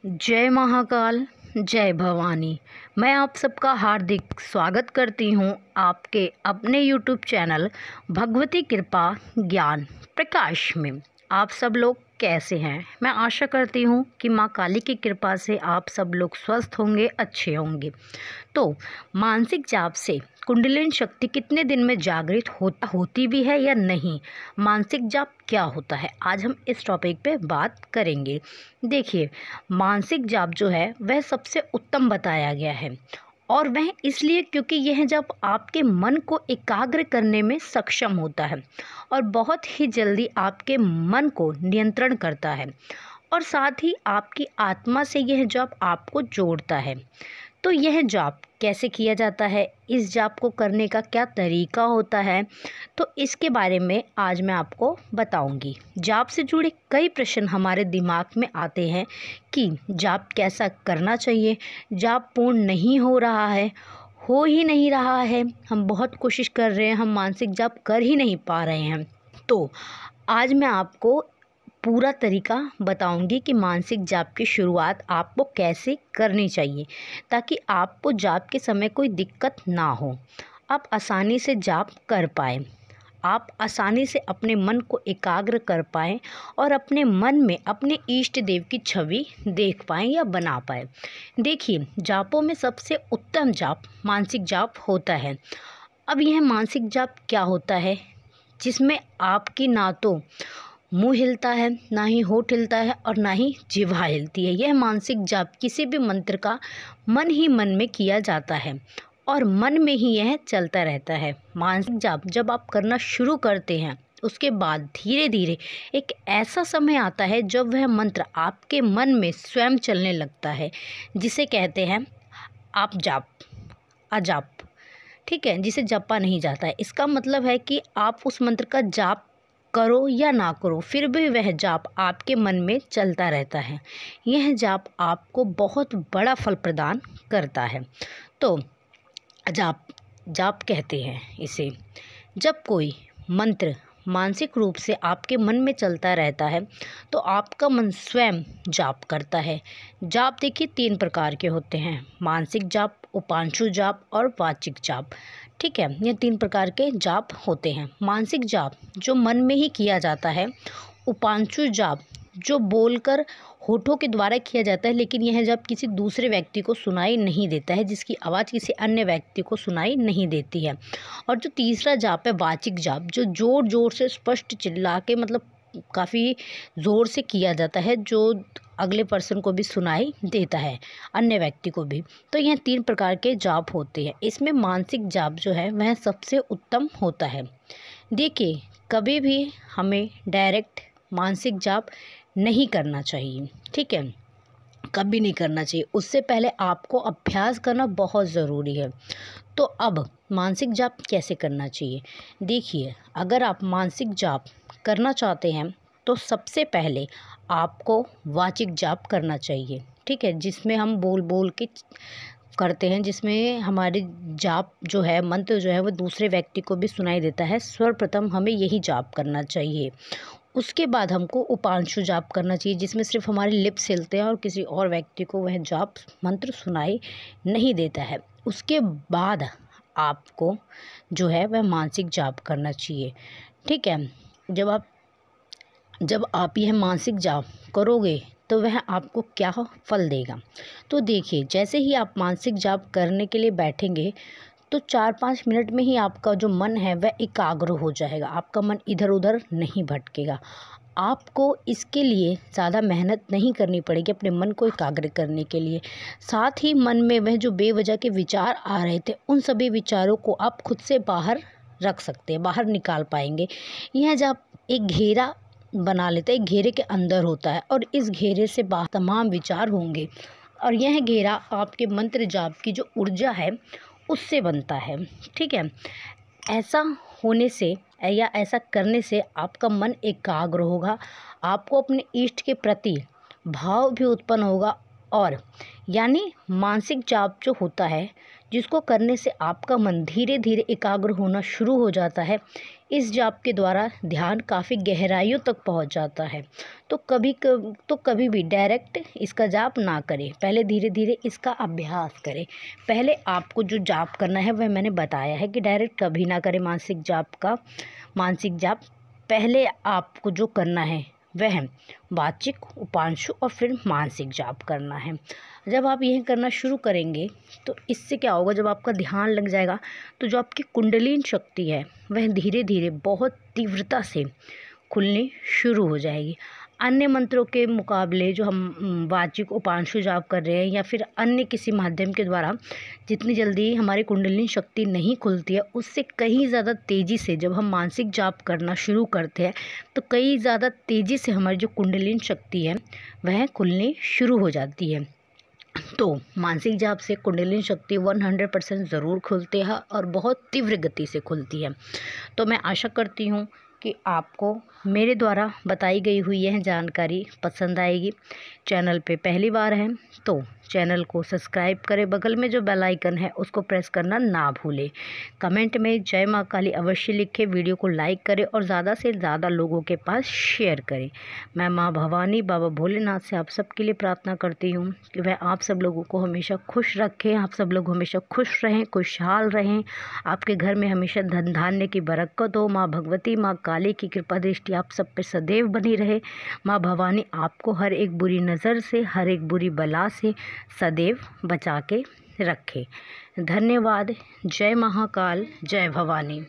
जय महाकाल, जय भवानी। मैं आप सबका हार्दिक स्वागत करती हूँ आपके अपने YouTube चैनल भगवती कृपा ज्ञान प्रकाश में। आप सब लोग कैसे हैं? मैं आशा करती हूँ कि माँ काली की कृपा से आप सब लोग स्वस्थ होंगे, अच्छे होंगे। तो मानसिक जाप से कुंडलिनी शक्ति कितने दिन में जागृत होती भी है या नहीं? मानसिक जाप क्या होता है? आज हम इस टॉपिक पे बात करेंगे। देखिए, मानसिक जाप जो है वह सबसे उत्तम बताया गया है, और वह इसलिए क्योंकि यह जाप आपके मन को एकाग्र करने में सक्षम होता है और बहुत ही जल्दी आपके मन को नियंत्रण करता है, और साथ ही आपकी आत्मा से यह जाप आपको जोड़ता है। तो यह जाप कैसे किया जाता है, इस जाप को करने का क्या तरीका होता है, तो इसके बारे में आज मैं आपको बताऊंगी। जाप से जुड़े कई प्रश्न हमारे दिमाग में आते हैं कि जाप कैसा करना चाहिए, जाप पूर्ण नहीं हो रहा है, हो ही नहीं रहा है, हम बहुत कोशिश कर रहे हैं, हम मानसिक जाप कर ही नहीं पा रहे हैं। तो आज मैं आपको पूरा तरीका बताऊंगी कि मानसिक जाप की शुरुआत आपको कैसे करनी चाहिए, ताकि आपको जाप के समय कोई दिक्कत ना हो, आप आसानी से जाप कर पाएँ, आप आसानी से अपने मन को एकाग्र कर पाएँ और अपने मन में अपने इष्ट देव की छवि देख पाएँ या बना पाएँ। देखिए, जापों में सबसे उत्तम जाप मानसिक जाप होता है। अब यह मानसिक जाप क्या होता है, जिसमें आपकी ना तो मुंह हिलता है, ना ही होठ हिलता है और ना ही जिह्वा हिलती है। यह मानसिक जाप किसी भी मंत्र का मन ही मन में किया जाता है और मन में ही यह चलता रहता है। मानसिक जाप जब आप करना शुरू करते हैं, उसके बाद धीरे धीरे एक ऐसा समय आता है जब वह मंत्र आपके मन में स्वयं चलने लगता है, जिसे कहते हैं आप जाप, अजाप। ठीक है, जिसे जपा नहीं जाता है। इसका मतलब है कि आप उस मंत्र का जाप करो या ना करो, फिर भी वह जाप आपके मन में चलता रहता है। यह जाप आपको बहुत बड़ा फल प्रदान करता है। तो जाप कहते हैं इसे। जब कोई मंत्र मानसिक रूप से आपके मन में चलता रहता है तो आपका मन स्वयं जाप करता है। जाप देखिए 3 प्रकार के होते हैं: मानसिक जाप, उपांशु जाप और वाचिक जाप। ठीक है, ये 3 प्रकार के जाप होते हैं। मानसिक जाप जो मन में ही किया जाता है, उपांशु जाप जो बोलकर होठों के द्वारा किया जाता है, लेकिन यह जाप किसी दूसरे व्यक्ति को सुनाई नहीं देता है, जिसकी आवाज़ किसी अन्य व्यक्ति को सुनाई नहीं देती है। और जो तीसरा जाप है वाचिक जाप, जो ज़ोर ज़ोर से स्पष्ट चिल्ला के मतलब काफ़ी ज़ोर से किया जाता है, जो अगले पर्सन को भी सुनाई देता है, अन्य व्यक्ति को भी। तो यह 3 प्रकार के जाप होते हैं। इसमें मानसिक जाप जो है वह सबसे उत्तम होता है। देखिए, कभी भी हमें डायरेक्ट मानसिक जाप नहीं करना चाहिए। ठीक है, कभी नहीं करना चाहिए। उससे पहले आपको अभ्यास करना बहुत ज़रूरी है। तो अब मानसिक जाप कैसे करना चाहिए? देखिए, अगर आप मानसिक जाप करना चाहते हैं तो सबसे पहले आपको वाचिक जाप करना चाहिए। ठीक है, जिसमें हम बोल बोल के करते हैं, जिसमें हमारे जाप जो है, मंत्र जो है, वो दूसरे व्यक्ति को भी सुनाई देता है। सर्वप्रथम हमें यही जाप करना चाहिए। उसके बाद हमको उपांशु जाप करना चाहिए, जिसमें सिर्फ हमारे लिप्स हिलते हैं और किसी और व्यक्ति को वह जाप मंत्र सुनाई नहीं देता है। उसके बाद आपको जो है वह मानसिक जाप करना चाहिए। ठीक है, जब आप यह मानसिक जाप करोगे तो वह आपको क्या फल देगा? तो देखिए, जैसे ही आप मानसिक जाप करने के लिए बैठेंगे तो 4-5 मिनट में ही आपका जो मन है वह एकाग्र हो जाएगा, आपका मन इधर उधर नहीं भटकेगा। आपको इसके लिए ज़्यादा मेहनत नहीं करनी पड़ेगी अपने मन को एकाग्र करने के लिए। साथ ही मन में वह जो बेवजह के विचार आ रहे थे, उन सभी विचारों को आप खुद से बाहर रख सकते हैं, बाहर निकाल पाएंगे। यह जब एक घेरा बना लेते हैं, एक घेरे के अंदर होता है और इस घेरे से बाहर तमाम विचार होंगे, और यह घेरा आपके मंत्र जाप की जो ऊर्जा है उससे बनता है। ठीक है, ऐसा होने से या ऐसा करने से आपका मन एकाग्र होगा, आपको अपने इष्ट के प्रति भाव भी उत्पन्न होगा, और यानी मानसिक जाप जो होता है, जिसको करने से आपका मन धीरे धीरे एकाग्र होना शुरू हो जाता है। इस जाप के द्वारा ध्यान काफ़ी गहराइयों तक पहुंच जाता है। तो कभी भी डायरेक्ट इसका जाप ना करें, पहले धीरे धीरे इसका अभ्यास करें। पहले आपको जो जाप करना है वह मैंने बताया है कि डायरेक्ट कभी ना करें मानसिक जाप। पहले आपको जो करना है वह वाचिक, उपांशु और फिर मानसिक जाप करना है। जब आप यह करना शुरू करेंगे तो इससे क्या होगा, जब आपका ध्यान लग जाएगा तो जो आपकी कुंडलिनी शक्ति है वह धीरे धीरे बहुत तीव्रता से खुलनी शुरू हो जाएगी। अन्य मंत्रों के मुकाबले जो हम वाचिक, उपांशु जाप कर रहे हैं या फिर अन्य किसी माध्यम के द्वारा जितनी जल्दी हमारी कुंडलिनी शक्ति नहीं खुलती है, उससे कहीं ज़्यादा तेज़ी से जब हम मानसिक जाप करना शुरू करते हैं तो कई ज़्यादा तेज़ी से हमारी जो कुंडलिनी शक्ति है वह खुलनी शुरू हो जाती है। तो मानसिक जाप से कुंडलिनी शक्ति 100% ज़रूर खुलती है और बहुत तीव्र गति से खुलती है। तो मैं आशा करती हूँ कि आपको मेरे द्वारा बताई गई हुई यह जानकारी पसंद आएगी। चैनल पे पहली बार हैं तो चैनल को सब्सक्राइब करें, बगल में जो बेल आइकन है उसको प्रेस करना ना भूलें। कमेंट में जय माँ काली अवश्य लिखें, वीडियो को लाइक करें और ज़्यादा से ज़्यादा लोगों के पास शेयर करें। मैं माँ भवानी, बाबा भोलेनाथ से आप सबके लिए प्रार्थना करती हूँ कि वह आप सब लोगों को हमेशा खुश रखें, आप सब लोग हमेशा खुश रहें, खुशहाल रहें, आपके घर में हमेशा धन धान्य की बरकत हो। माँ भगवती, माँ काली की कृपा दृष्टि आप सब पे सदैव बनी रहे। माँ भवानी आपको हर एक बुरी नज़र से, हर एक बुरी बला से सदैव बचा के रखे। धन्यवाद। जय महाकाल, जय भवानी।